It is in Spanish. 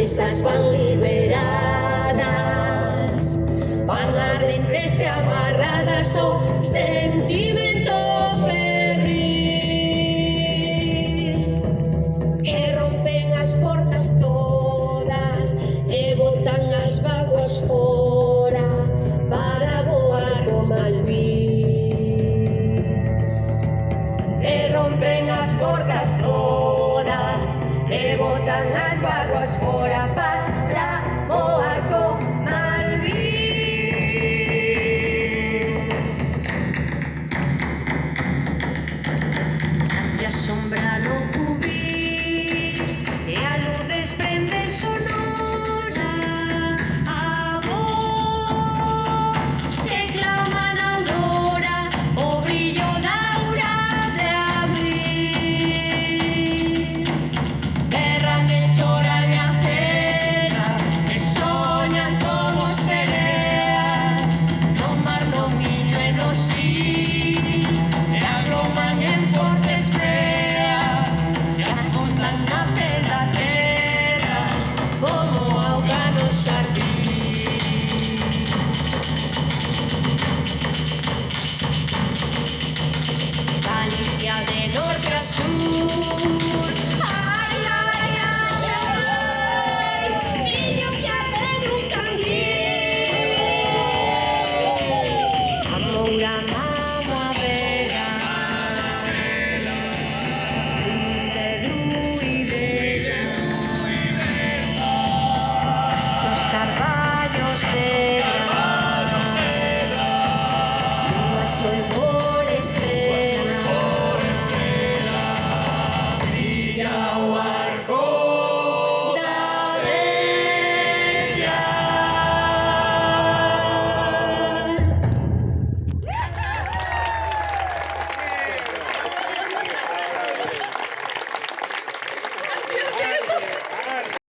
presas van liberadas, van ardentes e amarradas ao sentimento febril, e rompen as portas todas e botan as vaguas fora para voar o malvís. E rompen as portas todas e botan as vaguas fora para voar co